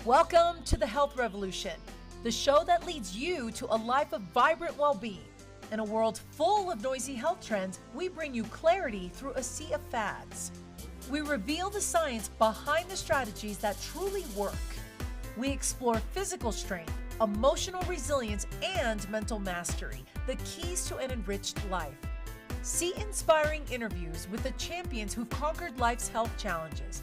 Welcome to the Health Revolution, the show that leads you to a life of vibrant well-being. In a world full of noisy health trends, we bring you clarity through a sea of fads. We reveal the science behind the strategies that truly work. We explore physical strength, emotional resilience, and mental mastery, the keys to an enriched life. See inspiring interviews with the champions who've conquered life's health challenges.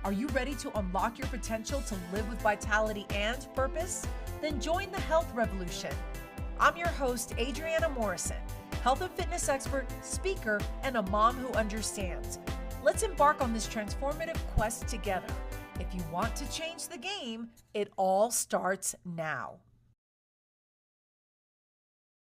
Are you ready to unlock your potential to live with vitality and purpose? Then join the Health Revolution. I'm your host, Adriana Morrison, health and fitness expert, speaker, and a mom who understands. Let's embark on this transformative quest together. If you want to change the game, it all starts now.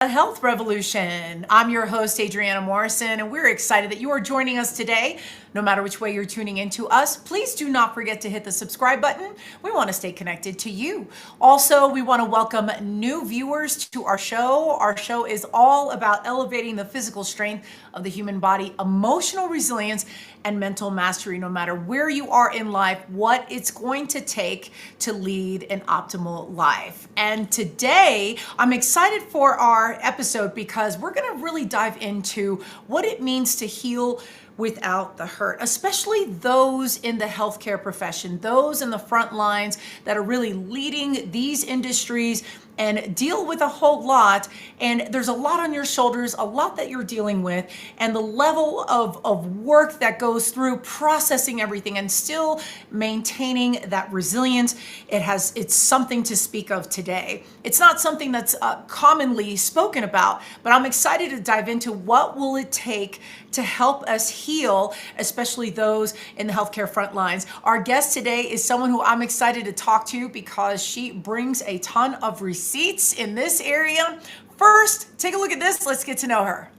The Health Revolution. I'm your host, Adriana Morrison, and we're excited that you are joining us today. No matter which way you're tuning into us, please do not forget to hit the subscribe button. We want to stay connected to you. Also, we want to welcome new viewers to our show. Our show is all about elevating the physical strength of the human body, emotional resilience, and mental mastery, no matter where you are in life, what it's going to take to lead an optimal life. And today, I'm excited for our episode because we're going to really dive into what it means to heal without the hurt, especially those in the healthcare profession, those in the front lines that are really leading these industries and deal with a whole lot. And there's a lot on your shoulders, a lot that you're dealing with, and the level of work that goes through processing everything and still maintaining that resilience. It's something to speak of today. It's not something that's commonly spoken about, but I'm excited to dive into what will it take to help us heal, especially those in the healthcare front lines. Our guest today is someone who I'm excited to talk to because she brings a ton of receipts in this area. First, take a look at this. Let's get to know her.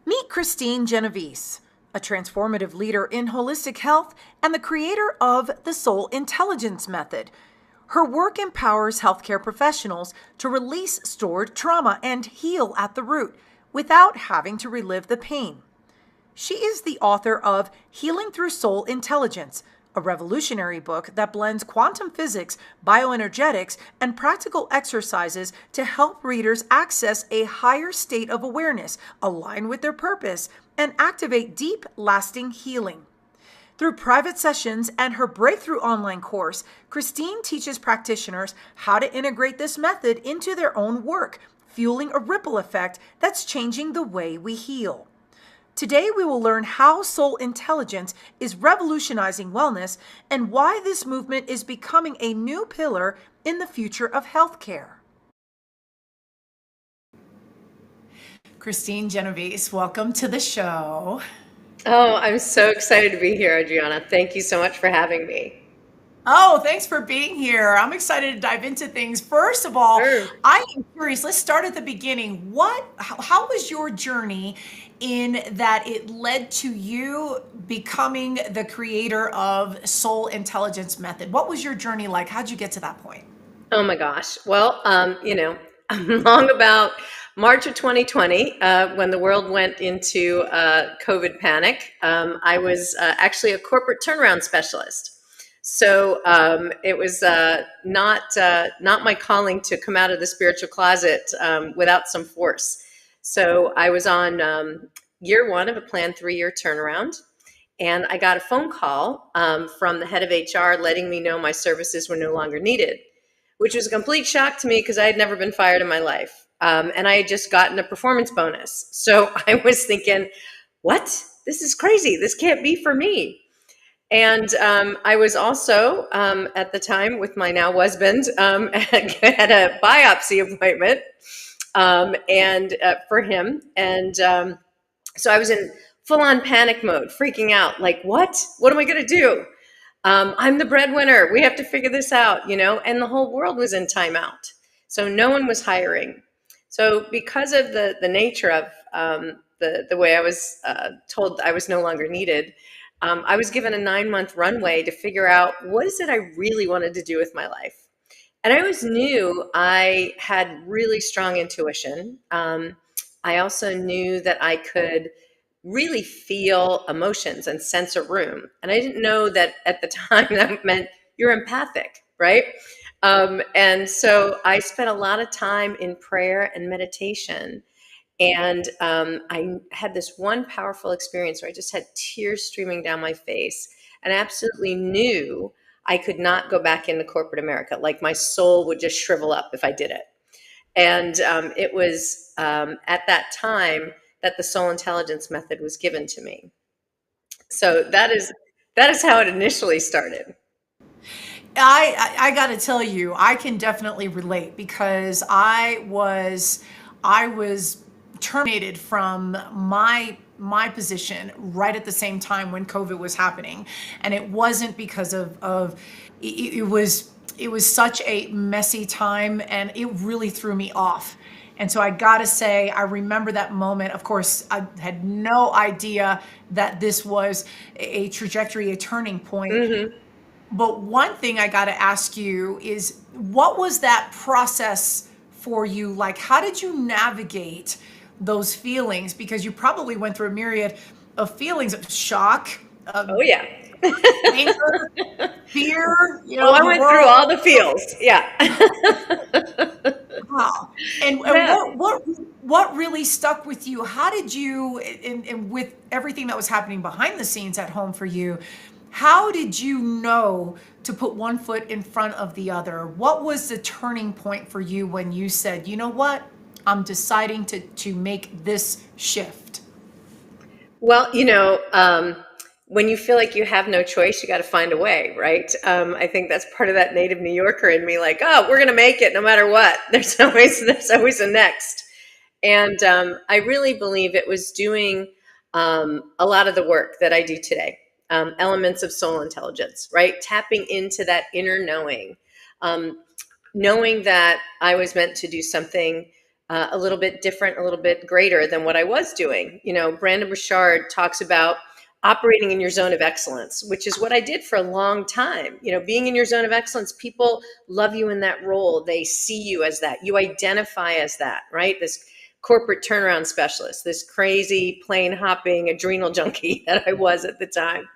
Meet Kristine Genovese, a transformative leader in holistic health and the creator of the Soul Intelligence Method. Her work empowers healthcare professionals to release stored trauma and heal at the root without having to relive the pain. She is the author of Healing Through Soul Intelligence, a revolutionary book that blends quantum physics, bioenergetics, and practical exercises to help readers access a higher state of awareness, align with their purpose, and activate deep, lasting healing. Through private sessions and her breakthrough online course, Kristine teaches practitioners how to integrate this method into their own work, fueling a ripple effect that's changing the way we heal. Today, we will learn how soul intelligence is revolutionizing wellness and why this movement is becoming a new pillar in the future of healthcare. Kristine Genovese, welcome to the show. Oh, I'm so excited to be here, Adriana. Thank you so much for having me. Oh, thanks for being here. I'm excited to dive into things. First of all, Sure. I am curious. Let's start at the beginning. How was your journey in that it led to you becoming the creator of Soul Intelligence Method? What was your journey like? How'd you get to that point? Oh my gosh. Well, long about March of 2020, when the world went into COVID panic, I was actually a corporate turnaround specialist. So it was not my calling to come out of the spiritual closet without some force. So I was on year one of a planned 3-year turnaround, and I got a phone call from the head of HR letting me know my services were no longer needed, which was a complete shock to me because I had never been fired in my life. And I had just gotten a performance bonus. So I was thinking, what? This is crazy. This can't be for me. And I was also, at the time with my now husband, had a biopsy appointment and for him. And so I was in full-on panic mode, freaking out, like, what? What am I going to do? I'm the breadwinner. We have to figure this out, and the whole world was in timeout. So no one was hiring. So because of the nature of the way I was told I was no longer needed, I was given a 9-month runway to figure out what is it I really wanted to do with my life. And I always knew I had really strong intuition. I also knew that I could really feel emotions and sense a room. And I didn't know that at the time that meant you're empathic, right? And so I spent a lot of time in prayer and meditation. And I had this one powerful experience where I just had tears streaming down my face and I absolutely knew I could not go back into corporate America. Like my soul would just shrivel up if I did it. And it was at that time that the soul intelligence method was given to me. So that is how it initially started. I got to tell you, I can definitely relate because I was terminated from my position right at the same time when COVID was happening, and it wasn't because of it was such a messy time, and it really threw me off. And so I gotta say, I remember that moment. Of course, I had no idea that this was a trajectory, a turning point. Hmm. But one thing I got to ask you is, what was that process for you? Like, how did you navigate those feelings? Because you probably went through a myriad of feelings of shock, of Oh yeah. anger, fear, Oh, I the went through world. all the feels. Yeah. Wow. And Yeah. what really stuck with you? How did you, and with everything that was happening behind the scenes at home for you, how did you know to put one foot in front of the other? What was the turning point for you when you said, you know what, I'm deciding to make this shift? Well, when you feel like you have no choice, you got to find a way, right? I think that's part of that native New Yorker in me, like, oh, we're gonna make it no matter what. There's always a next. And I really believe it was doing a lot of the work that I do today, elements of soul intelligence, right? Tapping into that inner knowing, um, knowing that I was meant to do something a little bit different, a little bit greater than what I was doing. Brandon Bouchard talks about operating in your zone of excellence, which is what I did for a long time. Being in your zone of excellence, people love you in that role. They see you as that. You identify as that, right? This corporate turnaround specialist, this crazy plane hopping adrenal junkie that I was at the time.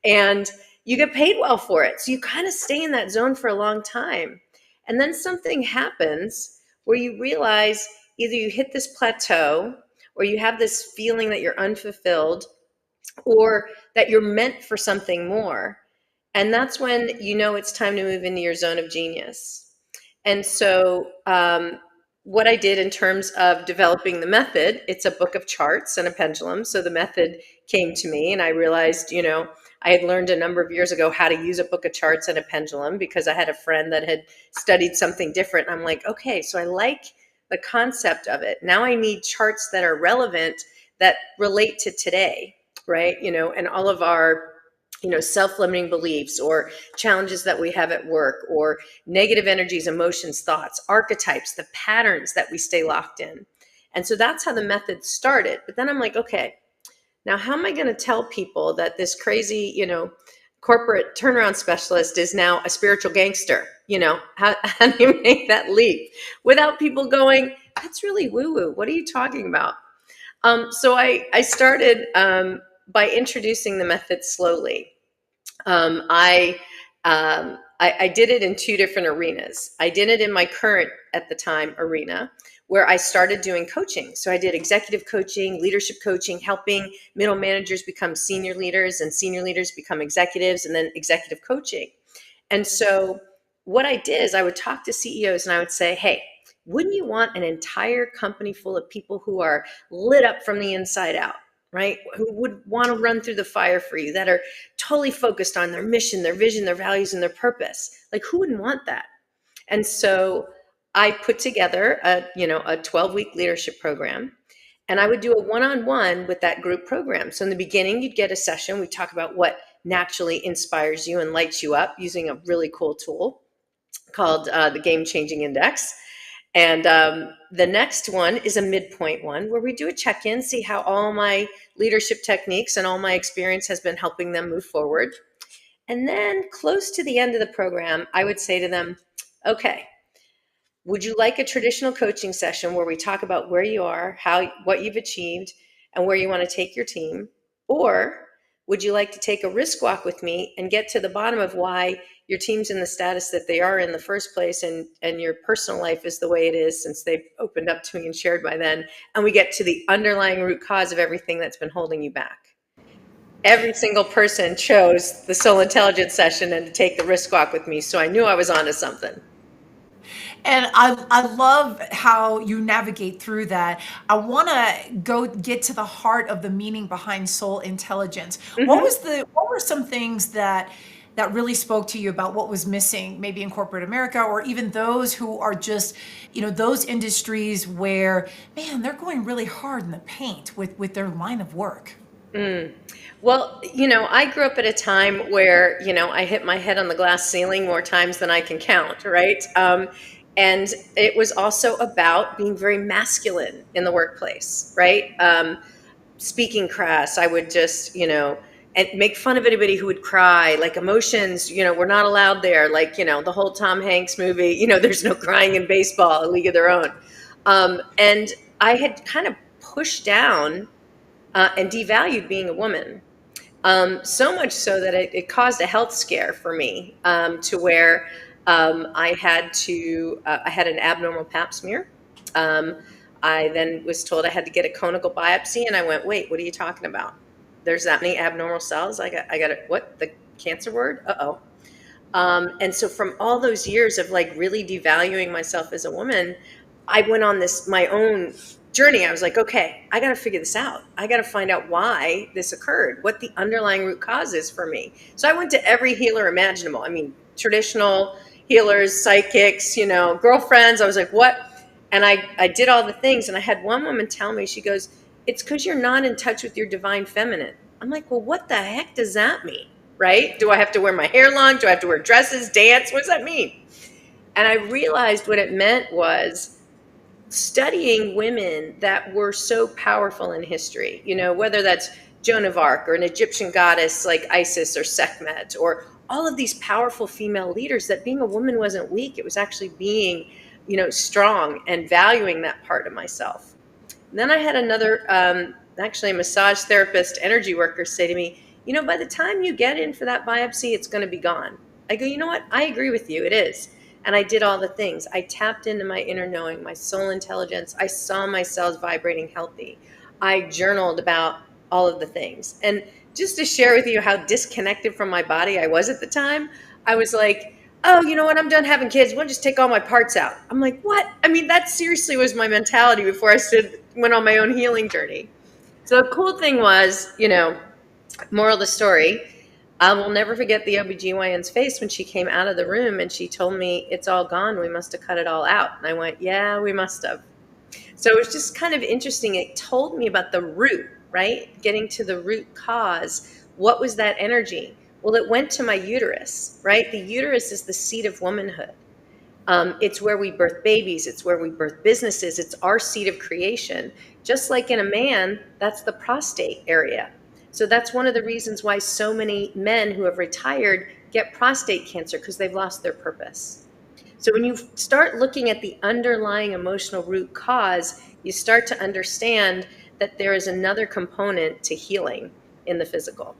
And you get paid well for it. So you kind of stay in that zone for a long time. And then something happens where you realize either you hit this plateau or you have this feeling that you're unfulfilled or that you're meant for something more. And that's when it's time to move into your zone of genius. And so, what I did in terms of developing the method, it's a book of charts and a pendulum. So the method came to me, and I realized, I had learned a number of years ago how to use a book of charts and a pendulum because I had a friend that had studied something different. I'm like, okay, so I like the concept of it. Now I need charts that are relevant, that relate to today, right? And all of our self-limiting beliefs or challenges that we have at work or negative energies, emotions, thoughts, archetypes, the patterns that we stay locked in. And so that's how the method started. But then I'm like, okay, now how am I going to tell people that this crazy, corporate turnaround specialist is now a spiritual gangster? How do you make that leap without people going, that's really woo-woo. What are you talking about? So I started by introducing the method slowly. I did it in two different arenas. I did it in my current, at the time, arena, where I started doing coaching. So I did executive coaching, leadership coaching, helping middle managers become senior leaders and senior leaders become executives, and then executive coaching. And so what I did is I would talk to CEOs and I would say, hey, wouldn't you want an entire company full of people who are lit up from the inside out, right? Who would want to run through the fire for you, that are totally focused on their mission, their vision, their values, and their purpose. Like, who wouldn't want that? And so I put together a 12-week leadership program, and I would do a one-on-one with that group program. So in the beginning, you'd get a session. We talk about what naturally inspires you and lights you up using a really cool tool called the Game Changing Index. And the next one is a midpoint one where we do a check-in, see how all my leadership techniques and all my experience has been helping them move forward. And then close to the end of the program, I would say to them, okay, would you like a traditional coaching session where we talk about where you are, what you've achieved, and where you want to take your team? Or would you like to take a risk walk with me and get to the bottom of why your team's in the status that they are in the first place, and your personal life is the way it is since they've opened up to me and shared by then, and we get to the underlying root cause of everything that's been holding you back. Every single person chose the soul intelligence session and to take the risk walk with me, so I knew I was onto something. And I love how you navigate through that. I want to go get to the heart of the meaning behind soul intelligence. What were some things that really spoke to you about what was missing maybe in corporate America, or even those who are just, those industries where, man, they're going really hard in the paint with their line of work? Well, I grew up at a time where, I hit my head on the glass ceiling more times than I can count, right? And it was also about being very masculine in the workplace, right? Speaking crass, I would just, and make fun of anybody who would cry. Like, emotions, we're not allowed there. Like, the whole Tom Hanks movie, there's no crying in baseball, A League of Their Own. And I had kind of pushed down and devalued being a woman. So much so that it caused a health scare for me, to where I had an abnormal pap smear. I then was told I had to get a conical biopsy, and I went, wait, what are you talking about? There's that many abnormal cells? I got it. What, the cancer word? Uh-oh. And so from all those years of like really devaluing myself as a woman, I went on my own journey. I was like, okay, I got to figure this out. I got to find out why this occurred, what the underlying root cause is for me. So I went to every healer imaginable. I mean, traditional healers, psychics, girlfriends. I was like, what? And I did all the things. And I had one woman tell me, she goes, it's because you're not in touch with your divine feminine. I'm like, well, what the heck does that mean? Right? Do I have to wear my hair long? Do I have to wear dresses, dance? What does that mean? And I realized what it meant was studying women that were so powerful in history, whether that's Joan of Arc or an Egyptian goddess like Isis or Sekhmet, or all of these powerful female leaders, that being a woman wasn't weak. It was actually being, strong and valuing that part of myself. And then I had another, actually a massage therapist, energy worker, say to me, by the time you get in for that biopsy, it's going to be gone. I go, you know what? I agree with you. It is. And I did all the things. I tapped into my inner knowing, my soul intelligence. I saw my cells vibrating healthy. I journaled about all of the things. And just to share with you how disconnected from my body I was at the time, I was like, oh, you know what? I'm done having kids. We'll just take all my parts out. I'm like, what? I mean, that seriously was my mentality before I went on my own healing journey. So the cool thing was, moral of the story, I will never forget the OBGYN's face when she came out of the room and she told me, it's all gone. We must have cut it all out. And I went, yeah, we must have. So it was just kind of interesting. It told me about the root, right? Getting to the root cause. What was that energy? Well, it went to my uterus, right? The uterus is the seat of womanhood. It's where we birth babies. It's where we birth businesses. It's our seat of creation. Just like in a man, that's the prostate area. So that's one of the reasons why so many men who have retired get prostate cancer, because they've lost their purpose. So when you start looking at the underlying emotional root cause, you start to understand that there is another component to healing in the physical.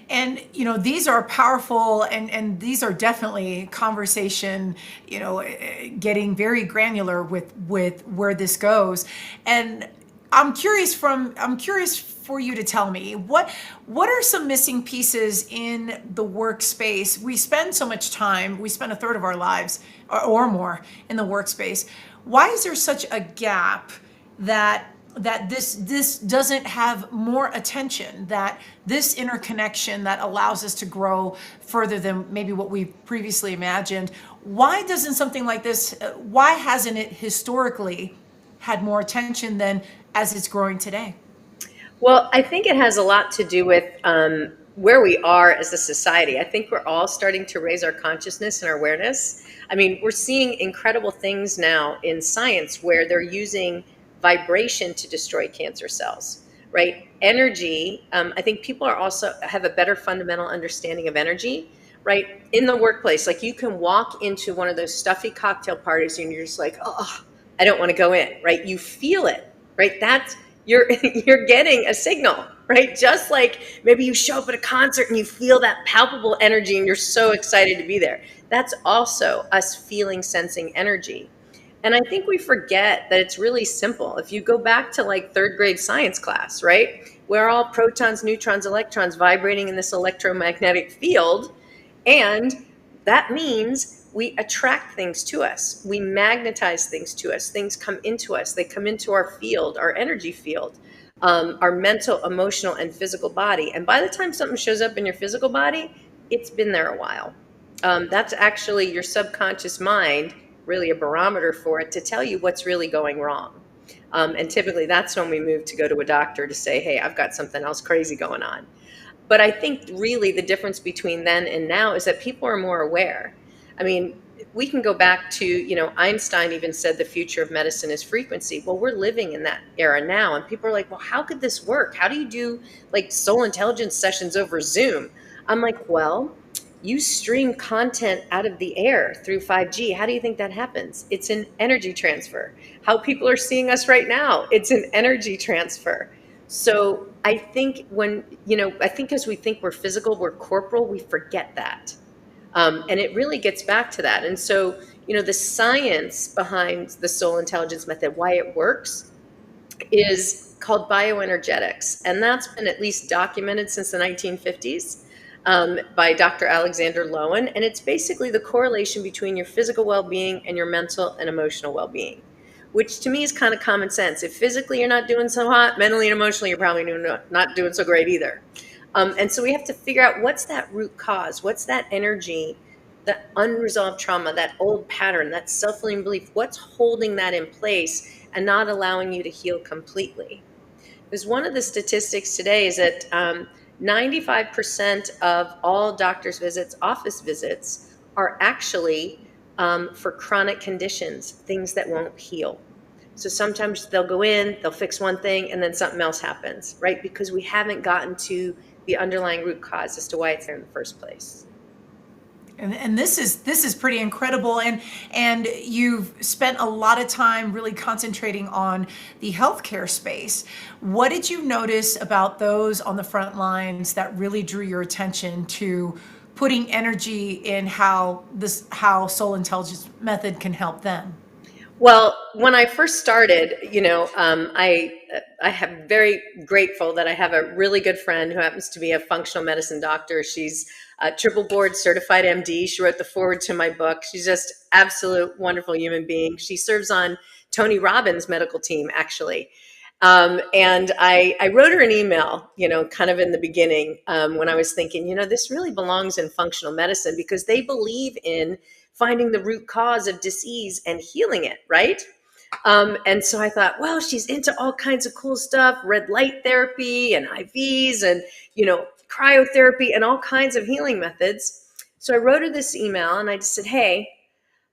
And these are powerful, and these are definitely conversation, getting very granular with where this goes. And I'm curious for you to tell me what are some missing pieces in the workspace. We spend so much time, we spend a third of our lives or more in the workspace. Why is there such a gap that this doesn't have more attention, that this interconnection that allows us to grow further than maybe what we previously imagined? Why doesn't something like this, why hasn't it historically had more attention than as it's growing today? Well, I think it has a lot to do with where we are as a society. I think we're all starting to raise our consciousness and our awareness. I mean, we're seeing incredible things now in science where they're using vibration to destroy cancer cells, right? Energy, I think people are also have a better fundamental understanding of energy, right? In the workplace, like you can walk into one of those stuffy cocktail parties and you're just like, oh, I don't want to go in, right? You feel it, right? You're getting a signal, right? Just like maybe you show up at a concert and you feel that palpable energy and you're so excited to be there. That's also us feeling, sensing energy. And I think we forget that it's really simple. If you go back to like third grade science class, right? We're all protons, neutrons, electrons vibrating in this electromagnetic field. And that means we attract things to us. We magnetize things to us. Things come into us. They come into our field, our energy field, our mental, emotional, and physical body. And by the time something shows up in your physical body, it's been there a while. That's actually your subconscious mind, really a barometer for it to tell you what's really going wrong. And typically that's when we move to go to a doctor to say, hey, I've got something else crazy going on. But I think really the difference between then and now is that people are more aware. I mean, we can go back to, Einstein even said the future of medicine is frequency. Well, we're living in that era now. And people are like, well, how could this work? How do you do like soul intelligence sessions over Zoom? I'm like, well, you stream content out of the air through 5G. How do you think that happens? It's an energy transfer. How people are seeing us right now, it's an energy transfer. So I think I think as we think we're physical, we're corporal, we forget that. And it really gets back to that. And so, the science behind the soul intelligence method, why it works, is called bioenergetics. And that's been at least documented since the 1950s by Dr. Alexander Lowen. And it's basically the correlation between your physical well-being and your mental and emotional well-being, which to me is kind of common sense. If physically you're not doing so hot, mentally and emotionally, you're probably not doing so great either. And so we have to figure out what's that root cause, what's that energy, that unresolved trauma, that old pattern, that self-limiting belief, what's holding that in place and not allowing you to heal completely. Because one of the statistics today is that 95% of all doctor's visits, office visits, are actually for chronic conditions, things that won't heal. So sometimes they'll go in, they'll fix one thing, and then something else happens, right? Because we haven't gotten to the underlying root cause as to why it's there in the first place. And this is pretty incredible, and you've spent a lot of time really concentrating on the healthcare space. What did you notice about those on the front lines that really drew your attention to putting energy in how soul intelligence method can help them? Well, when I first started, I am very grateful that I have a really good friend who happens to be a functional medicine doctor. She's a triple board certified MD. She wrote the foreword to my book. She's just absolute wonderful human being. She serves on Tony Robbins' medical team, actually. And I wrote her an email, kind of in the beginning when I was thinking, this really belongs in functional medicine because they believe in finding the root cause of disease and healing it, right? And so I thought, well, she's into all kinds of cool stuff, red light therapy and IVs and, cryotherapy and all kinds of healing methods. So I wrote her this email and I just said, hey,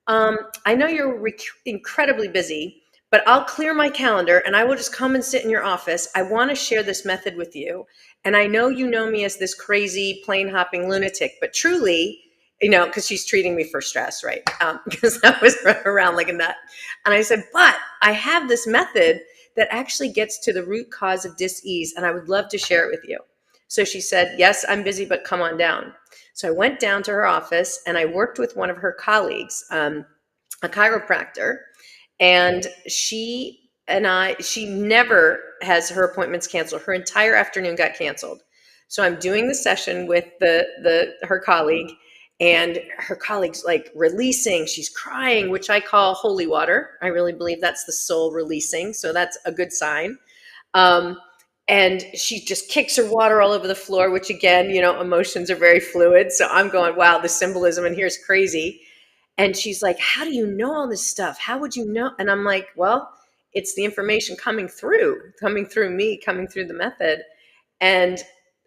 I know you're incredibly busy, but I'll clear my calendar and I will just come and sit in your office. I want to share this method with you. And I know you know me as this crazy plane hopping lunatic, but truly, because she's treating me for stress, right? Because I was running around like a nut. And I said, but I have this method that actually gets to the root cause of dis-ease, and I would love to share it with you. So she said, yes, I'm busy, but come on down. So I went down to her office and I worked with one of her colleagues, a chiropractor, and she never has her appointments canceled. Her entire afternoon got canceled. So I'm doing the session with her colleague, and her colleague's like releasing, she's crying, which I call holy water. I really believe that's the soul releasing. So that's a good sign. And she just kicks her water all over the floor, which again, emotions are very fluid. So I'm going, wow, the symbolism in here is crazy. And she's like, how do you know all this stuff? How would you know? And I'm like, well, it's the information coming through me, coming through the method. And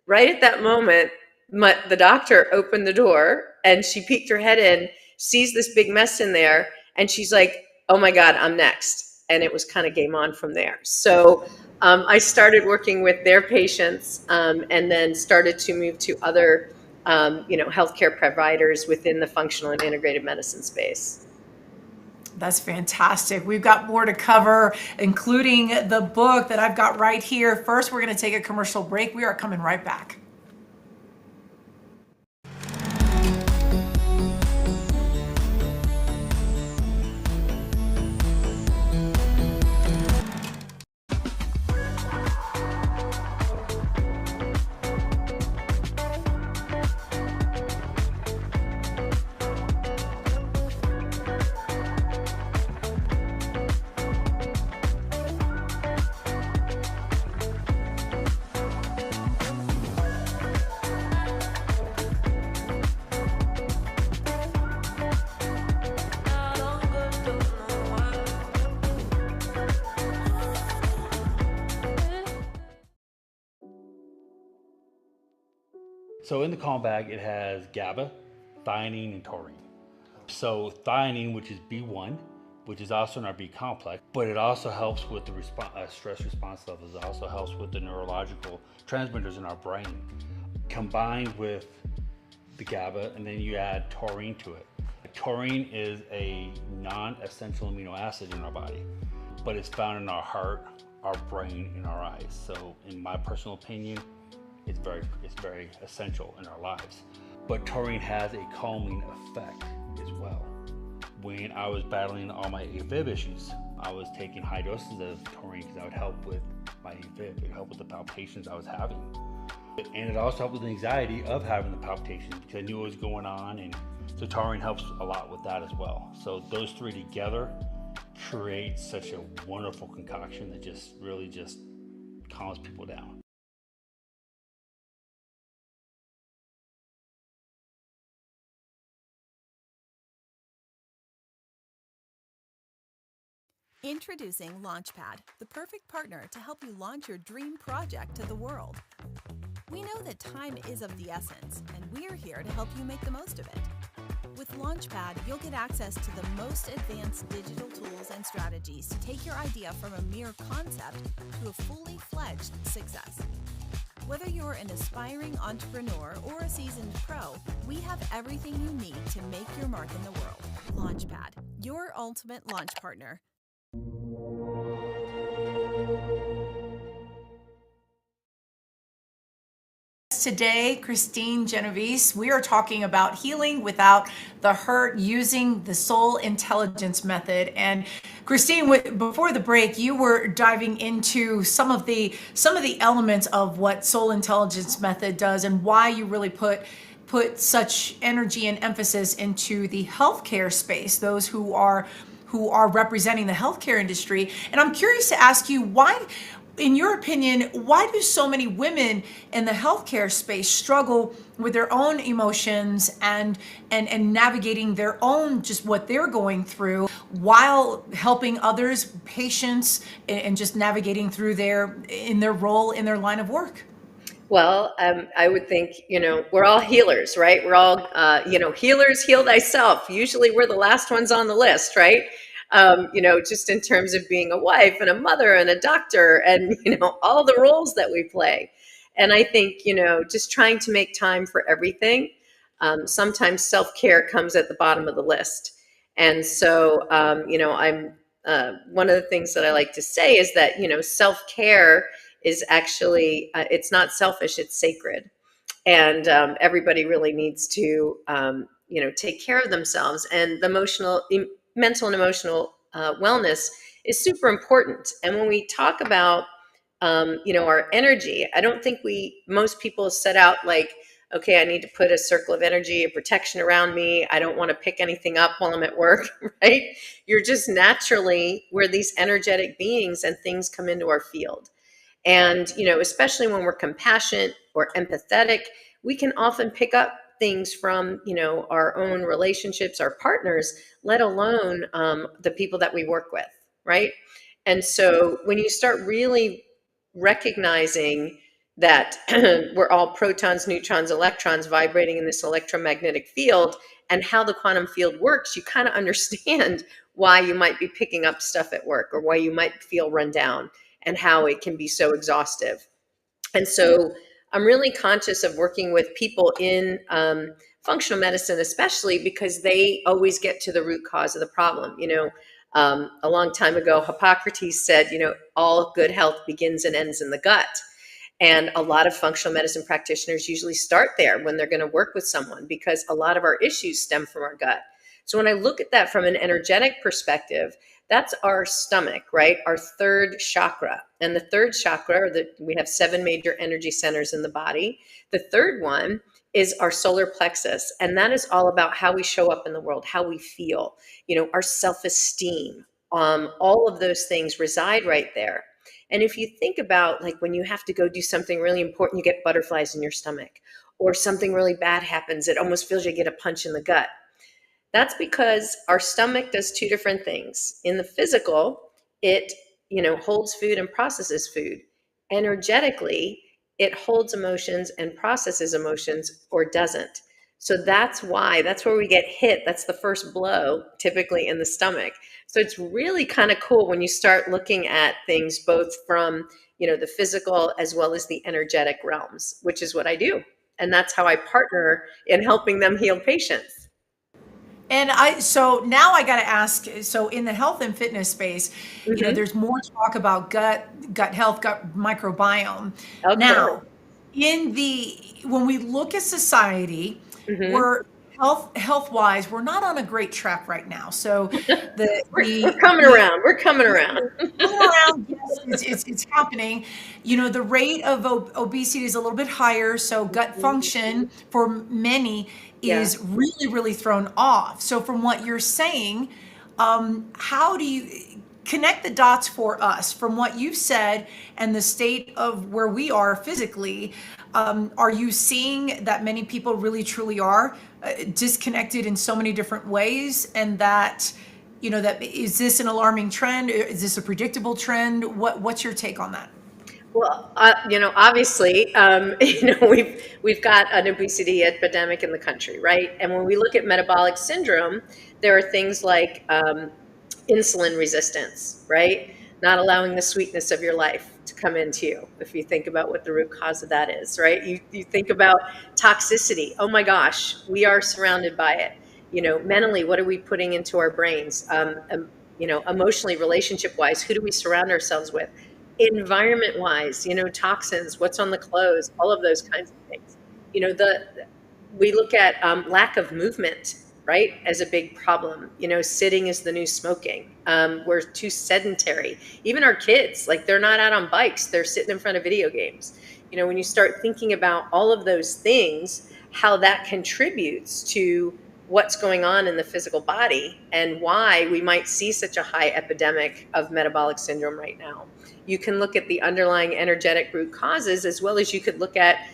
right at that moment, the doctor opened the door and she peeked her head in, sees this big mess in there, and she's like, oh my God, I'm next. And it was kind of game on from there. So I started working with their patients and then started to move to other healthcare providers within the functional and integrative medicine space. That's fantastic. We've got more to cover, including the book that I've got right here. First, we're going to take a commercial break. We are coming right back. So in the calm bag, it has GABA, theanine, and taurine. So theanine, which is B1, which is also in our B complex, but it also helps with the stress response levels. It also helps with the neurological transmitters in our brain. Combined with the GABA, and then you add taurine to it. Taurine is a non-essential amino acid in our body, but it's found in our heart, our brain, and our eyes. So in my personal opinion, it's very essential in our lives. But taurine has a calming effect as well. When I was battling all my AFib issues, I was taking high doses of taurine because that would help with my AFib. It would help with the palpitations I was having. And it also helped with the anxiety of having the palpitations because I knew what was going on, and so taurine helps a lot with that as well. So those three together create such a wonderful concoction that just really just calms people down. Introducing Launchpad, the perfect partner to help you launch your dream project to the world. We know that time is of the essence, and we're here to help you make the most of it. With Launchpad, you'll get access to the most advanced digital tools and strategies to take your idea from a mere concept to a fully fledged success. Whether you're an aspiring entrepreneur or a seasoned pro, we have everything you need to make your mark in the world. Launchpad, your ultimate launch partner. Today, Kristine Genovese, we are talking about healing without the hurt using the soul intelligence method. And Kristine, before the break, you were diving into some of the elements of what soul intelligence method does and why you really put such energy and emphasis into the healthcare space, those who are representing the healthcare industry. And I'm curious to ask you, why, in your opinion, why do so many women in the healthcare space struggle with their own emotions and navigating their own, just what they're going through, while helping others, patients, and just navigating through their role in their line of work? Well, I would think, we're all healers, right? We're all, healers, heal thyself. Usually we're the last ones on the list, right? Just in terms of being a wife and a mother and a doctor and, all the roles that we play. And I think, just trying to make time for everything. Sometimes self-care comes at the bottom of the list. And so, I'm one of the things that I like to say is that, self-care is actually, it's not selfish, it's sacred. And everybody really needs to, take care of themselves. And the mental and emotional wellness is super important. And when we talk about, our energy, I don't think most people set out like, okay, I need to put a circle of energy, a protection around me. I don't want to pick anything up while I'm at work, right? You're just naturally, we're these energetic beings and things come into our field. And, especially when we're compassionate or empathetic, we can often pick up things from, our own relationships, our partners, let alone the people that we work with, right? And so when you start really recognizing that we're all protons, neutrons, electrons vibrating in this electromagnetic field and how the quantum field works, you kind of understand why you might be picking up stuff at work or why you might feel run down and how it can be so exhaustive. And so I'm really conscious of working with people in functional medicine, especially because they always get to the root cause of the problem. A long time ago, Hippocrates said, all good health begins and ends in the gut. And a lot of functional medicine practitioners usually start there when they're going to work with someone, because a lot of our issues stem from our gut. So when I look at that from an energetic perspective, that's our stomach, right? Our third chakra. And the third chakra, we have 7 major energy centers in the body. The third one is our solar plexus. And that is all about how we show up in the world, how we feel, our self-esteem. All of those things reside right there. And if you think about, like, when you have to go do something really important, you get butterflies in your stomach, or something really bad happens, it almost feels you get a punch in the gut. That's because our stomach does 2 different things. In the physical, it, holds food and processes food. Energetically, it holds emotions and processes emotions, or doesn't. So that's where we get hit. That's the first blow, typically in the stomach. So it's really kind of cool when you start looking at things both from, the physical as well as the energetic realms, which is what I do. And that's how I partner in helping them heal patients. And so now I got to ask, so in the health and fitness space, there's more talk about gut health, gut microbiome. Okay. Now, when we look at society, we're health wise, we're not on a great track right now. So we're coming around. We're coming around. Yes, it's happening. The rate of obesity is a little bit higher. So gut function for many is really, really thrown off. So from what you're saying, how do you connect the dots for us from what you've said and the state of where we are physically? Are you seeing that many people really truly are disconnected in so many different ways, and that is this an alarming trend? Is this a predictable trend? What's your take on that? Well, obviously, we've got an obesity epidemic in the country, right? And when we look at metabolic syndrome, there are things like insulin resistance, right? Not allowing the sweetness of your life to come into you, if you think about what the root cause of that is, right? You think about toxicity. Oh my gosh, we are surrounded by it. Mentally, what are we putting into our brains? Emotionally, relationship-wise, who do we surround ourselves with? Environment-wise, toxins, what's on the clothes, all of those kinds of things. We look at lack of movement, right, as a big problem. Sitting is the new smoking. We're too sedentary. Even our kids, like, they're not out on bikes. They're sitting in front of video games. When you start thinking about all of those things, how that contributes to what's going on in the physical body and why we might see such a high epidemic of metabolic syndrome right now. You can look at the underlying energetic root causes, as well as you could look at,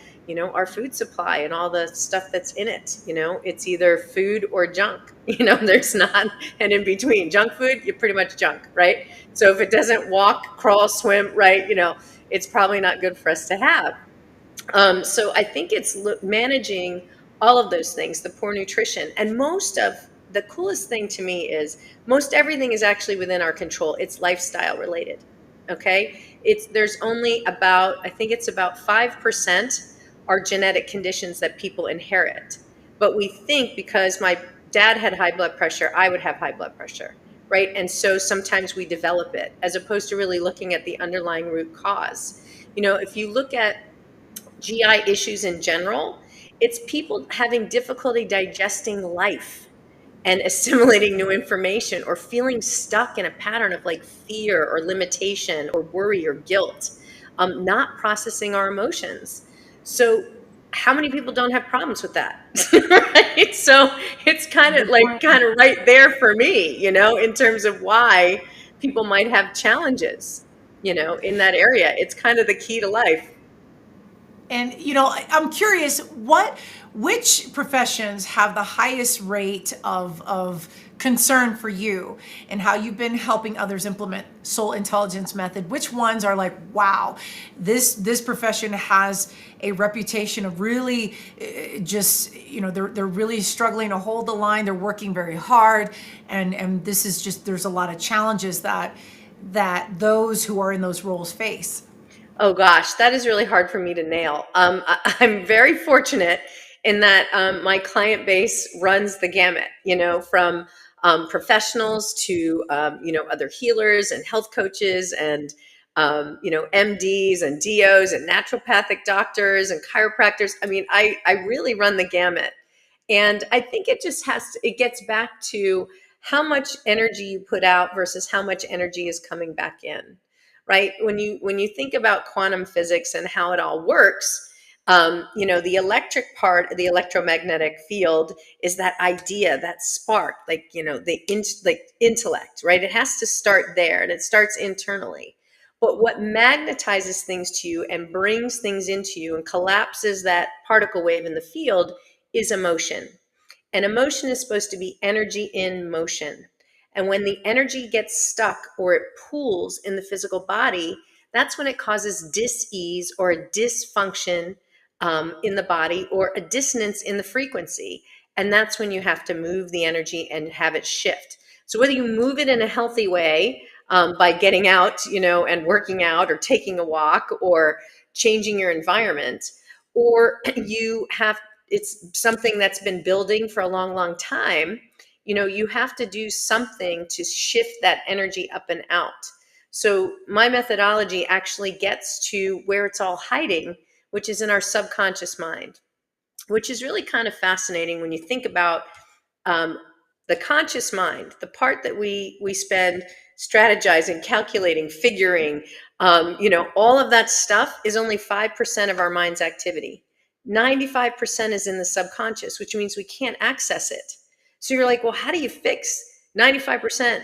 our food supply and all the stuff that's in it. It's either food or junk. There's not an in between. Junk food, you're pretty much junk, right? So if it doesn't walk, crawl, swim, right, it's probably not good for us to have. So I think it's managing all of those things, the poor nutrition. And the coolest thing to me is most everything is actually within our control. It's lifestyle related. Okay. There's only about 5% are genetic conditions that people inherit. But we think because my dad had high blood pressure, I would have high blood pressure, right? And so sometimes we develop it, as opposed to really looking at the underlying root cause. If you look at GI issues in general, it's people having difficulty digesting life and assimilating new information, or feeling stuck in a pattern of like fear or limitation or worry or guilt, not processing our emotions. So how many people don't have problems with that? Right? So it's kind of right there for me, in terms of why people might have challenges, in that area. It's kind of the key to life. And I'm curious, which professions have the highest rate of concern for you, and how you've been helping others implement soul intelligence method? Which ones are like, wow, this profession has a reputation of really they're really struggling to hold the line. They're working very hard, and this is just, there's a lot of challenges that those who are in those roles face. Oh gosh, that is really hard for me to nail. I'm very fortunate in that my client base runs the gamut, from professionals to, other healers and health coaches and, MDs and DOs and naturopathic doctors and chiropractors. I mean, I really run the gamut. And I think it gets back to how much energy you put out versus how much energy is coming back in, right? When you think about quantum physics and how it all works, the electric part of the electromagnetic field is that idea, that spark, like, like intellect, right? It has to start there, and it starts internally. But what magnetizes things to you and brings things into you and collapses that particle wave in the field is emotion. And emotion is supposed to be energy in motion. And when the energy gets stuck or it pools in the physical body, that's when it causes dis-ease or a dysfunction in the body, or a dissonance in the frequency. And that's when you have to move the energy and have it shift. So whether you move it in a healthy way, by getting out, and working out or taking a walk or changing your environment, or it's something that's been building for a long, long time, you have to do something to shift that energy up and out. So my methodology actually gets to where it's all hiding, which is in our subconscious mind, which is really kind of fascinating when you think about the conscious mind, the part that we spend strategizing, calculating, figuring, all of that stuff is only 5% of our mind's activity. 95% is in the subconscious, which means we can't access it. So you're like, well, how do you fix 95%,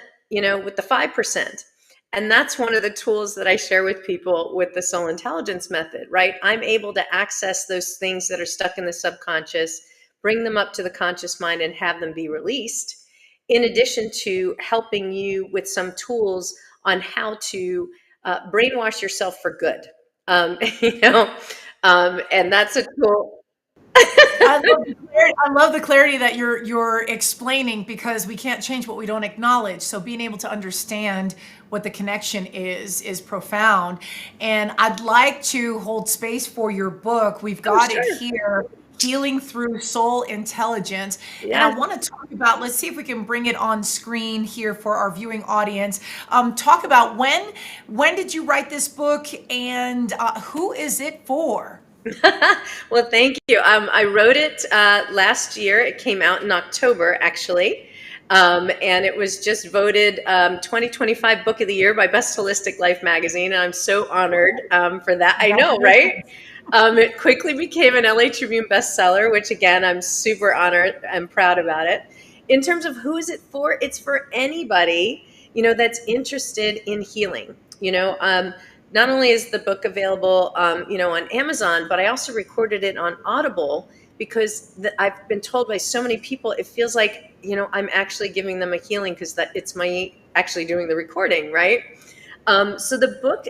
with the 5%? And that's one of the tools that I share with people with the soul intelligence method, right? I'm able to access those things that are stuck in the subconscious, bring them up to the conscious mind and have them be released, in addition to helping you with some tools on how to brainwash yourself for good. And that's a tool. I love the clarity that you're explaining, because we can't change what we don't acknowledge. So being able to understand what the connection is profound. And I'd like to hold space for your book. We've got it here, Healing Through Soul Intelligence. And I want to talk about, let's see if we can bring it on screen here for our viewing audience. Talk about when did you write this book, and who is it for? Well, thank you. I wrote it last year. It came out in October, actually. And it was just voted 2025 Book of the Year by Best Holistic Life magazine. And I'm so honored for that. I know, right? It quickly became an LA Tribune bestseller, which again, I'm super honored and proud about it. In terms of who is it for, it's for anybody, that's interested in healing. Not only is the book available, on Amazon, but I also recorded it on Audible, because I've been told by so many people, it feels like, I'm actually giving them a healing, because it's my actually doing the recording, right? So the book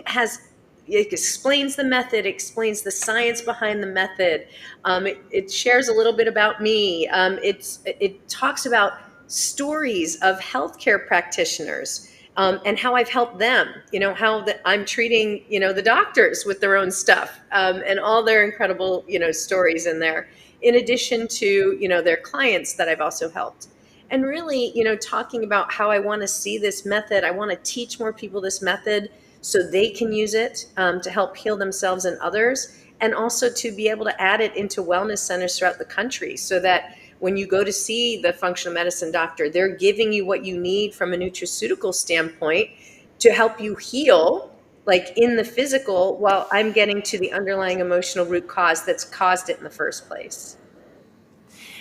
it explains the method, explains the science behind the method. It shares a little bit about me. It talks about stories of healthcare practitioners, and how I've helped them, how I'm treating, the doctors with their own stuff, and all their incredible, stories in there, in addition to, their clients that I've also helped. And really, talking about how I want to see this method. I want to teach more people this method so they can use it to help heal themselves and others, and also to be able to add it into wellness centers throughout the country, so that when you go to see the functional medicine doctor, they're giving you what you need from a nutraceutical standpoint to help you heal, like in the physical, while I'm getting to the underlying emotional root cause that's caused it in the first place.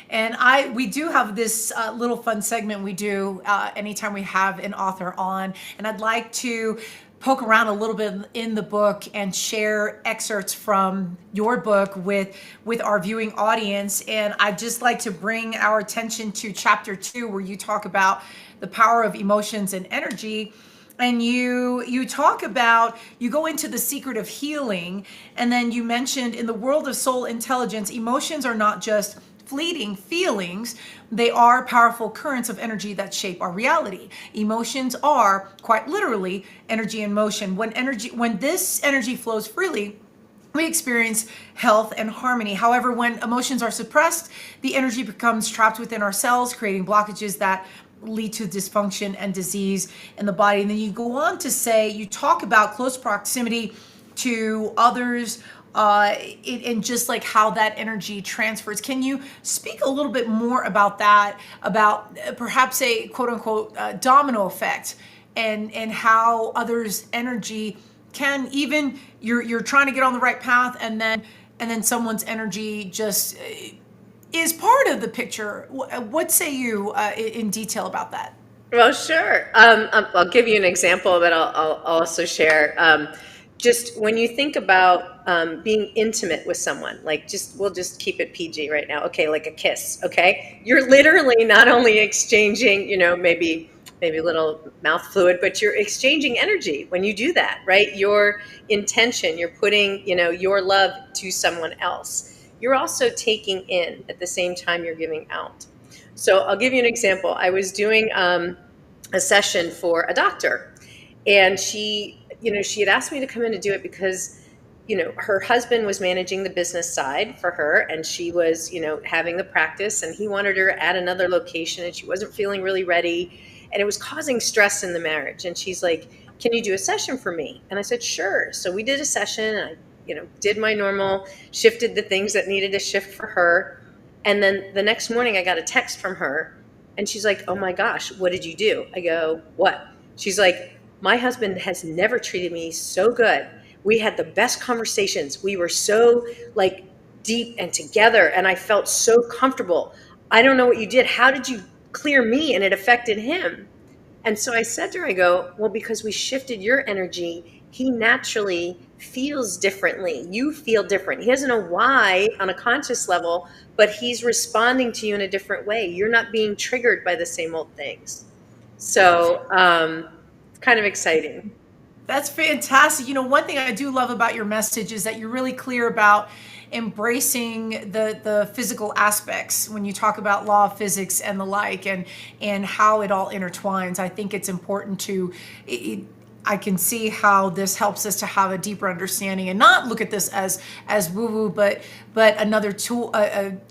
And we do have this little fun segment we do anytime we have an author on, and I'd like to poke around a little bit in the book and share excerpts from your book with our viewing audience. And I'd just like to bring our attention to chapter 2, where you talk about the power of emotions and energy. And you talk about, you go into the secret of healing, and then you mentioned, in the world of soul intelligence, emotions are not just fleeting feelings, they are powerful currents of energy that shape our reality. Emotions are quite literally energy in motion. When this energy flows freely, we experience health and harmony. However, when emotions are suppressed, the energy becomes trapped within our cells, creating blockages that lead to dysfunction and disease in the body. And then you go on to say, you talk about close proximity to others, and just like how that energy transfers. Can you speak a little bit more about that, about perhaps a quote unquote domino effect, and how others' energy can, even you're trying to get on the right path, and then someone's energy just is part of the picture. What say you in detail about that? Well, sure. I'll give you an example, but I'll also share. Just when you think about being intimate with someone, like we'll just keep it PG right now. Okay, like a kiss. Okay, you're literally not only exchanging, maybe a little mouth fluid, but you're exchanging energy when you do that, right? Your intention, you're putting, your love to someone else. You're also taking in at the same time you're giving out. So I'll give you an example. I was doing a session for a doctor, and she had asked me to come in to do it because, her husband was managing the business side for her, and she was, having the practice, and he wanted her at another location, and she wasn't feeling really ready, and it was causing stress in the marriage. And she's like, "Can you do a session for me?" And I said, "Sure." So we did a session, and I, did my normal, shifted the things that needed to shift for her. And then the next morning I got a text from her, and she's like, "Oh my gosh, what did you do?" I go, "What?" She's like, "My husband has never treated me so good. We had the best conversations. We were so like deep and together, and I felt so comfortable. I don't know what you did. How did you clear me and it affected him?" And so I said to her, I go, "Well, because we shifted your energy, he naturally feels differently. You feel different. He doesn't know why on a conscious level, but he's responding to you in a different way. You're not being triggered by the same old things." So it's kind of exciting. That's fantastic. One thing I do love about your message is that you're really clear about embracing the physical aspects when you talk about law of physics and the like, and how it all intertwines. I think it's important to I can see how this helps us to have a deeper understanding and not look at this as woo woo, but another tool, an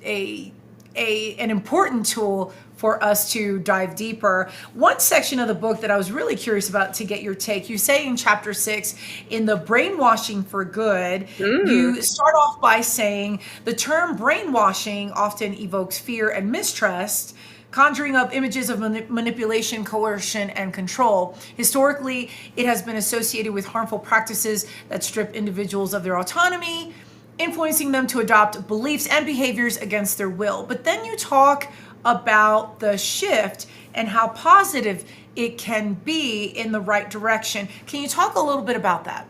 important tool for us to dive deeper. One section of the book that I was really curious about to get your take, you say in chapter 6, in the brainwashing for good, you start off by saying the term brainwashing often evokes fear and mistrust, conjuring up images of manipulation, coercion, and control. Historically, it has been associated with harmful practices that strip individuals of their autonomy, influencing them to adopt beliefs and behaviors against their will. But then you talk about the shift and how positive it can be in the right direction. Can you talk a little bit about that?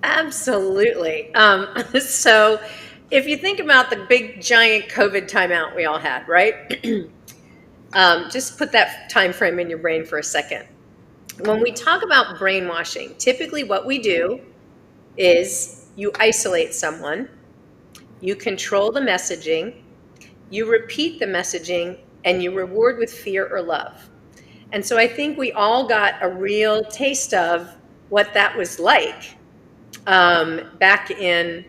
Absolutely. So if you think about the big giant COVID timeout we all had, right? Just put that time frame in your brain for a second. When we talk about brainwashing, typically what we do is you isolate someone, you control the messaging, you repeat the messaging, and you reward with fear or love. And so I think we all got a real taste of what that was like back in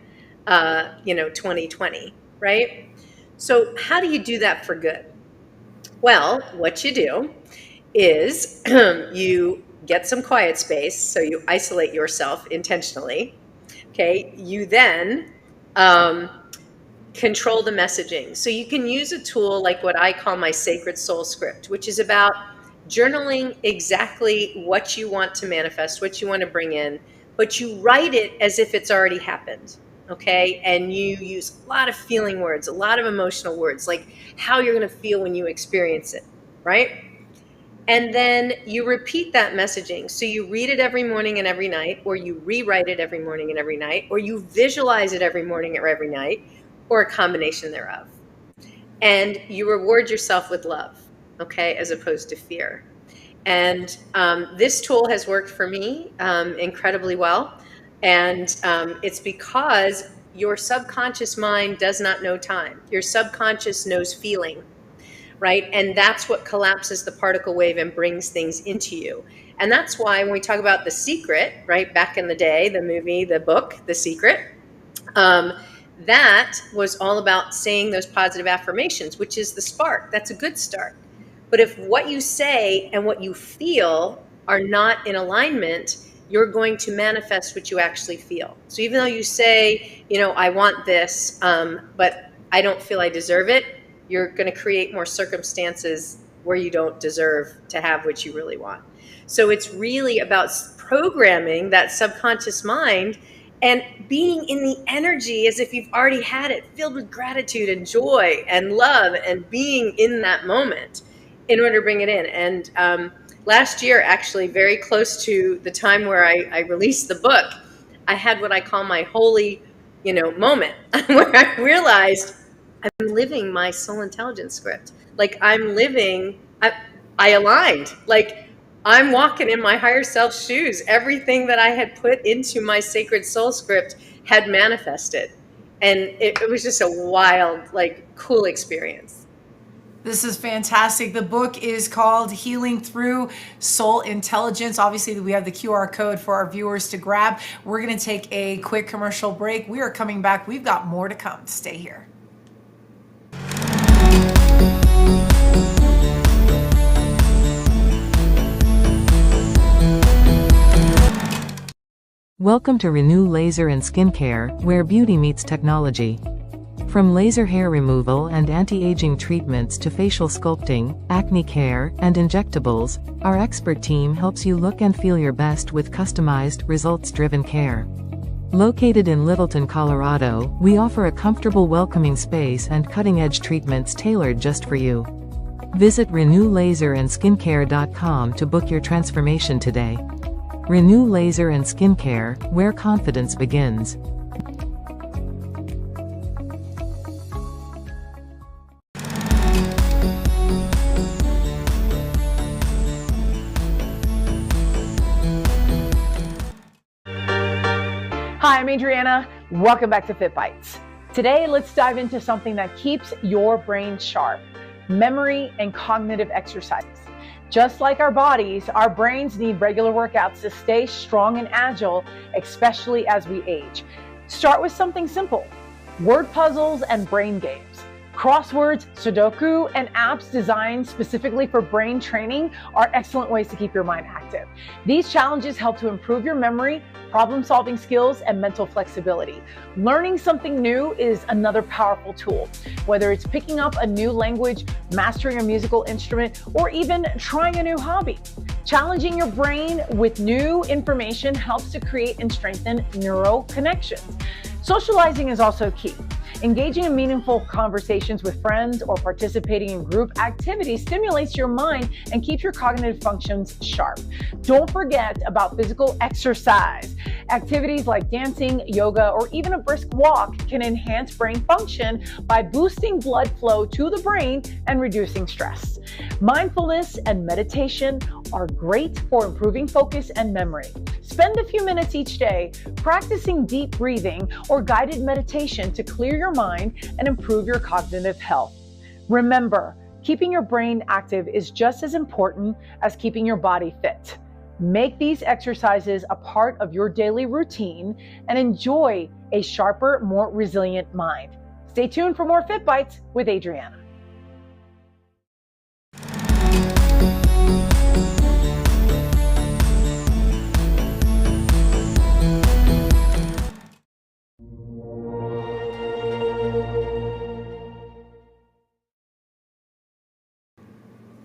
2020, right? So how do you do that for good? Well, what you do is you get some quiet space, so you isolate yourself intentionally. Okay, you then control the messaging. So you can use a tool like what I call my sacred soul script, which is about journaling exactly what you want to manifest, what you want to bring in, but you write it as if it's already happened. Okay, and you use a lot of feeling words, a lot of emotional words, like how you're going to feel when you experience it, right? And then you repeat that messaging. So you read it every morning and every night, or you rewrite it every morning and every night, or you visualize it every morning or every night, or a combination thereof. And you reward yourself with love, okay, as opposed to fear. And this tool has worked for me incredibly well. And it's because your subconscious mind does not know time. Your subconscious knows feeling, right? And that's what collapses the particle wave and brings things into you. And that's why when we talk about The Secret, right, back in the day, the movie, the book, The Secret, that was all about saying those positive affirmations, which is the spark. That's a good start. But if what you say and what you feel are not in alignment, you're going to manifest what you actually feel. So even though you say, I want this, but I don't feel I deserve it, you're going to create more circumstances where you don't deserve to have what you really want. So it's really about programming that subconscious mind and being in the energy as if you've already had it, filled with gratitude and joy and love, and being in that moment in order to bring it in. And last year, actually, very close to the time where I released the book, I had what I call my holy, moment where I realized I'm living my soul intelligence script. Like I'm living, I aligned. Like I'm walking in my higher self's shoes. Everything that I had put into my sacred soul script had manifested. And it was just a wild, cool experience. This is fantastic. The book is called Healing Through Soul Intelligence. Obviously, we have the QR code for our viewers to grab. We're going to take a quick commercial break. We are coming back. We've got more to come. Stay here. Welcome to Renew Laser and Skincare, where beauty meets technology. From laser hair removal and anti-aging treatments to facial sculpting, acne care, and injectables, our expert team helps you look and feel your best with customized, results-driven care. Located in Littleton, Colorado, we offer a comfortable, welcoming space and cutting-edge treatments tailored just for you. Visit renewlaserandskincare.com to book your transformation today. Renew Laser and Skincare, where confidence begins. Hi, I'm Adriana. Welcome back to Fit Bites. Today, let's dive into something that keeps your brain sharp: memory and cognitive exercises. Just like our bodies, our brains need regular workouts to stay strong and agile, especially as we age. Start with something simple: word puzzles and brain games. Crosswords, Sudoku, and apps designed specifically for brain training are excellent ways to keep your mind active. These challenges help to improve your memory, problem-solving skills, and mental flexibility. Learning something new is another powerful tool. Whether it's picking up a new language, mastering a musical instrument, or even trying a new hobby, challenging your brain with new information helps to create and strengthen neural connections. Socializing is also key. Engaging in meaningful conversations with friends or participating in group activities stimulates your mind and keeps your cognitive functions sharp. Don't forget about physical exercise. Activities like dancing, yoga, or even a brisk walk can enhance brain function by boosting blood flow to the brain and reducing stress. Mindfulness and meditation are great for improving focus and memory. Spend a few minutes each day practicing deep breathing or guided meditation to clear your mind and improve your cognitive health. Remember, keeping your brain active is just as important as keeping your body fit. Make these exercises a part of your daily routine and enjoy a sharper, more resilient mind. Stay tuned for more Fit Bites with Adriana.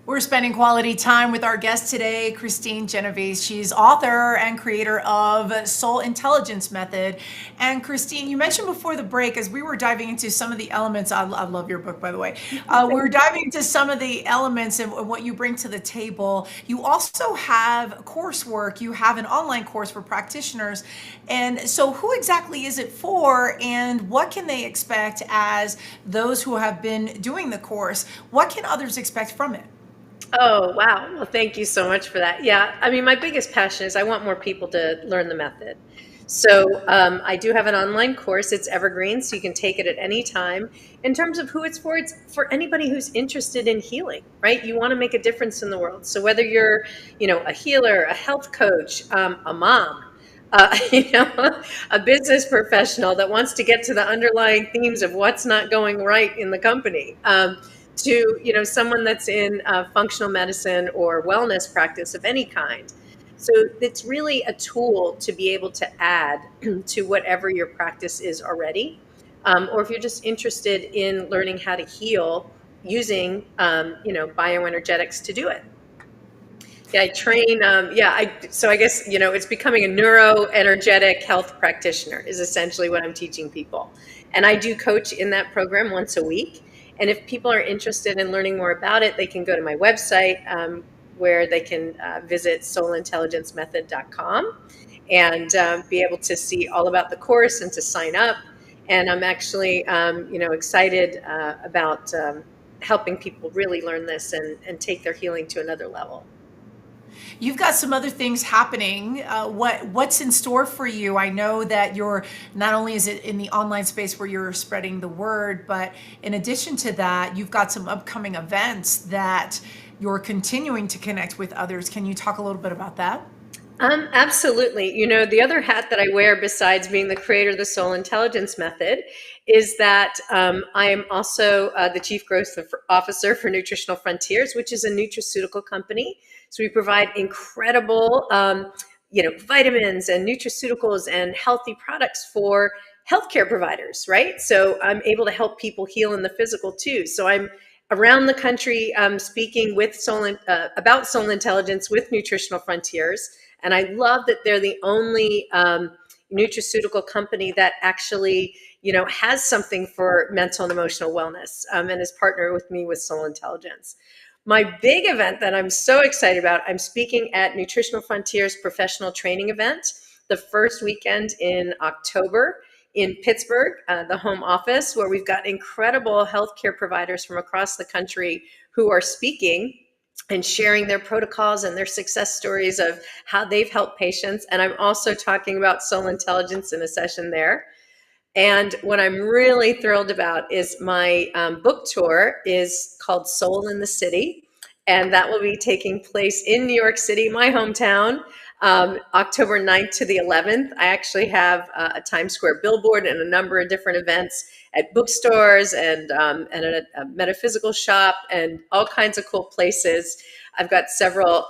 We're spending quality time with our guest today, Kristine Genovese. She's author and creator of Soul Intelligence Method. And Kristine, you mentioned before the break, as we were diving into some of the elements, I love your book, by the way. We're diving into some of the elements and what you bring to the table. You also have coursework. You have an online course for practitioners. And so who exactly is it for, and what can they expect as those who have been doing the course? What can others expect from it? Oh, wow. Well, thank you so much for that. Yeah, I mean, my biggest passion is I want more people to learn the method. So I do have an online course. It's evergreen, so you can take it at any time. In terms of who it's for anybody who's interested in healing, right? You want to make a difference in the world. So whether you're, a healer, a health coach, a mom, a business professional that wants to get to the underlying themes of what's not going right in the company, to, someone that's in functional medicine or wellness practice of any kind. So it's really a tool to be able to add to whatever your practice is already. Or if you're just interested in learning how to heal using, bioenergetics to do it. Yeah, I train. So I guess, it's becoming a neuroenergetic health practitioner is essentially what I'm teaching people. And I do coach in that program once a week. And if people are interested in learning more about it, they can go to my website, where they can visit soulintelligencemethod.com and be able to see all about the course and to sign up. And I'm actually, excited about helping people really learn this and take their healing to another level. You've got some other things happening. What's in store for you? I know that you're not only is it in the online space where you're spreading the word, but in addition to that, you've got some upcoming events that you're continuing to connect with others. Can you talk a little bit about that? Absolutely. The other hat that I wear besides being the creator of the Soul Intelligence Method is that I am also the Chief Growth Officer for Nutritional Frontiers, which is a nutraceutical company. So we provide incredible, vitamins and nutraceuticals and healthy products for healthcare providers, right? So I'm able to help people heal in the physical too. So I'm around the country speaking with about soul intelligence with Nutritional Frontiers. And I love that they're the only nutraceutical company that actually, has something for mental and emotional wellness, and is partnered with me with Soul Intelligence. My big event that I'm so excited about, I'm speaking at Nutritional Frontiers Professional Training Event the first weekend in October in Pittsburgh, the home office, where we've got incredible healthcare providers from across the country who are speaking and sharing their protocols and their success stories of how they've helped patients. And I'm also talking about soul intelligence in a session there. And what I'm really thrilled about is my book tour is called Soul in the City. And that will be taking place in New York City, my hometown, October 9th to the 11th. I actually have a Times Square billboard and a number of different events at bookstores and at a metaphysical shop and all kinds of cool places. I've got several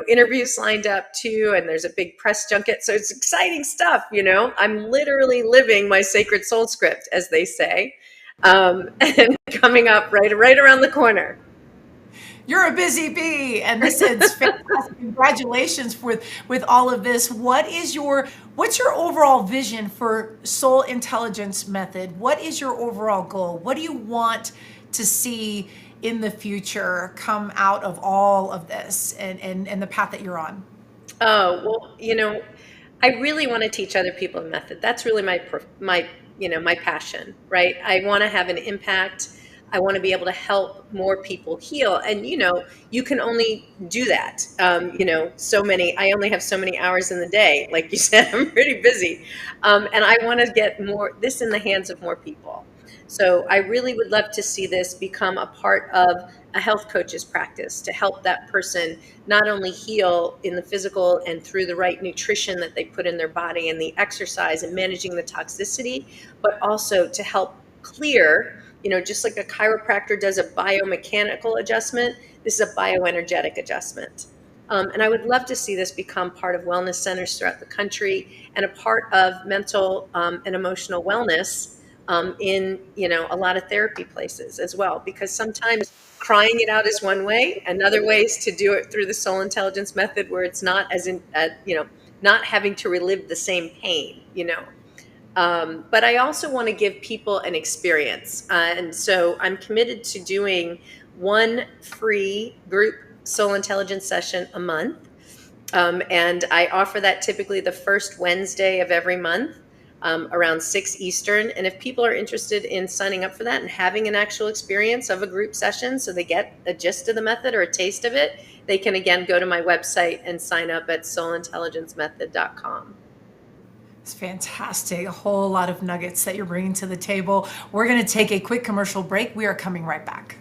interviews lined up too, and there's a big press junket. So it's exciting stuff, I'm literally living my sacred soul script, as they say, and coming up right around the corner. You're a busy bee, and this is fantastic. Congratulations with all of this. What's your overall vision for Soul Intelligence Method? What is your overall goal? What do you want to see in the future come out of all of this and the path that you're on? Oh, well, I really want to teach other people the method. That's really my passion, right? I want to have an impact. I want to be able to help more people heal. And, you can only do that. I only have so many hours in the day. Like you said, I'm pretty busy. And I want to get this in the hands of more people. So I really would love to see this become a part of a health coach's practice to help that person not only heal in the physical and through the right nutrition that they put in their body and the exercise and managing the toxicity, but also to help clear, just like a chiropractor does a biomechanical adjustment, this is a bioenergetic adjustment. And I would love to see this become part of wellness centers throughout the country and a part of mental and emotional wellness in a lot of therapy places as well, because sometimes crying it out is one way. Another way is to do it through the Soul Intelligence Method, where it's not not having to relive the same pain. But I also want to give people an experience, and so I'm committed to doing one free group Soul Intelligence session a month, and I offer that typically the first Wednesday of every month. Around 6 Eastern. And if people are interested in signing up for that and having an actual experience of a group session, so they get a gist of the method or a taste of it, they can again go to my website and sign up at soulintelligencemethod.com. It's fantastic. A whole lot of nuggets that you're bringing to the table. We're going to take a quick commercial break. We are coming right back.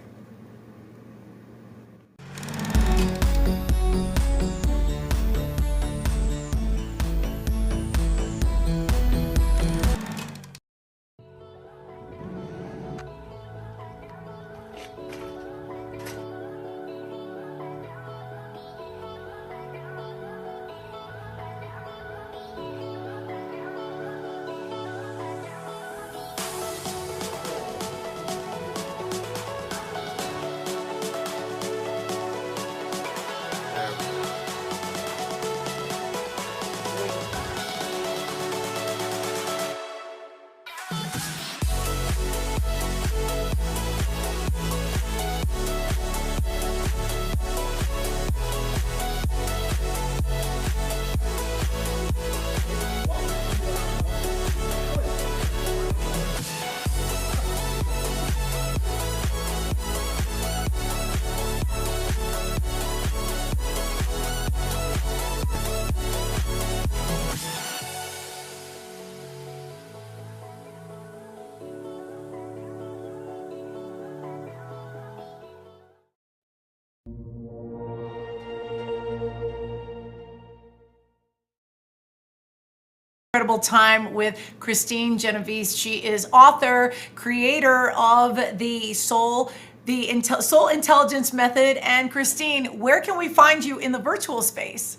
Incredible time with Kristine Genovese. She is author, creator of the Soul Intelligence Method. And Kristine, where can we find you in the virtual space?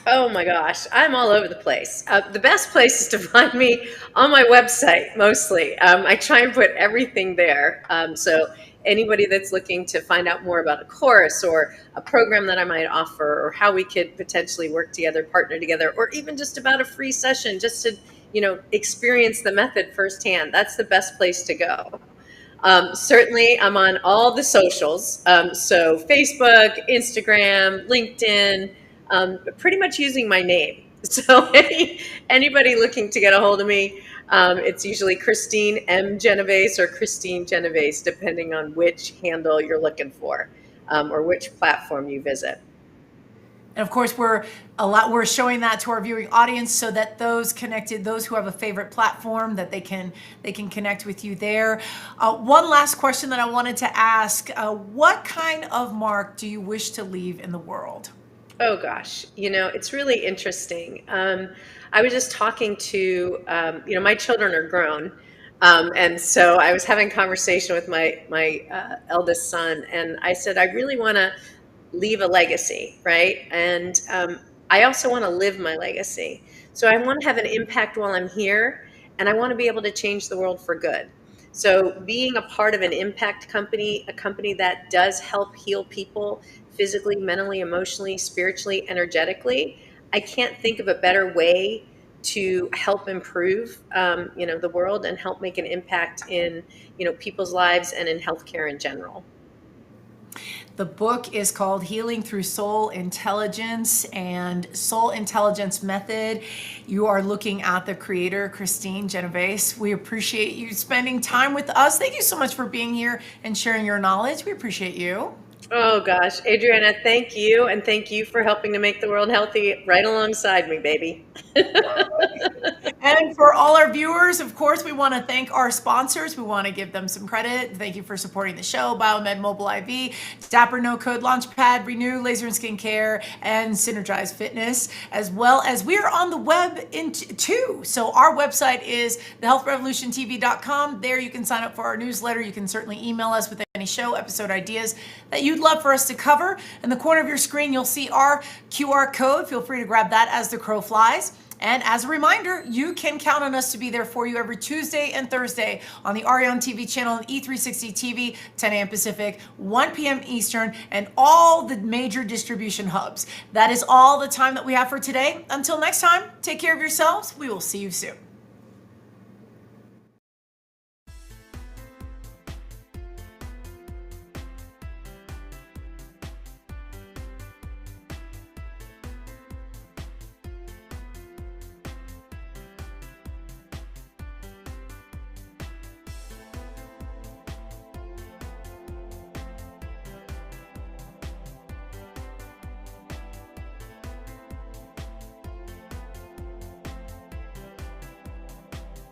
Oh my gosh, I'm all over the place. The best place is to find me on my website, mostly. I try and put everything there. So anybody that's looking to find out more about a course or a program that I might offer, or how we could potentially work together, partner together, or even just about a free session, just to, experience the method firsthand, that's the best place to go. Certainly, I'm on all the socials. So Facebook, Instagram, LinkedIn, pretty much using my name. So anybody looking to get a hold of me, it's usually Kristine M. Genovese or Kristine Genovese, depending on which handle you're looking for, or which platform you visit. And of course, we're showing that to our viewing audience so that those who have a favorite platform, that they can connect with you there. One last question that I wanted to ask: what kind of mark do you wish to leave in the world? Oh gosh, it's really interesting. I was just talking to, my children are grown, and so I was having a conversation with my eldest son, and I said, I really want to leave a legacy, right? And I also want to live my legacy. So I want to have an impact while I'm here, and I want to be able to change the world for good. So being a part of an impact company, a company that does help heal people physically, mentally, emotionally, spiritually, energetically, I can't think of a better way to help improve, the world, and help make an impact in, people's lives and in healthcare in general. The book is called Healing Through Soul Intelligence and Soul Intelligence Method. You are looking at the creator, Kristine Genovese. We appreciate you spending time with us. Thank you so much for being here and sharing your knowledge. We appreciate you. Oh gosh, Adriana, thank you. And thank you for helping to make the world healthy right alongside me, baby. And for all our viewers, of course, we want to thank our sponsors. We want to give them some credit. Thank you for supporting the show: Biomed Mobile IV, Dapper No Code Launchpad, Renew Laser and Skincare, and Synergize Fitness, as well as we're on the web too. So our website is thehealthrevolutiontv.com. There you can sign up for our newsletter. You can certainly email us with any show episode ideas that you'd love for us to cover. In the corner of your screen, you'll see our QR code. Feel free to grab that as the crow flies. And as a reminder, you can count on us to be there for you every Tuesday and Thursday on the Arion TV channel and E360 TV, 10 a.m. Pacific, 1 p.m. Eastern, and all the major distribution hubs. That is all the time that we have for today. Until next time, take care of yourselves. We will see you soon.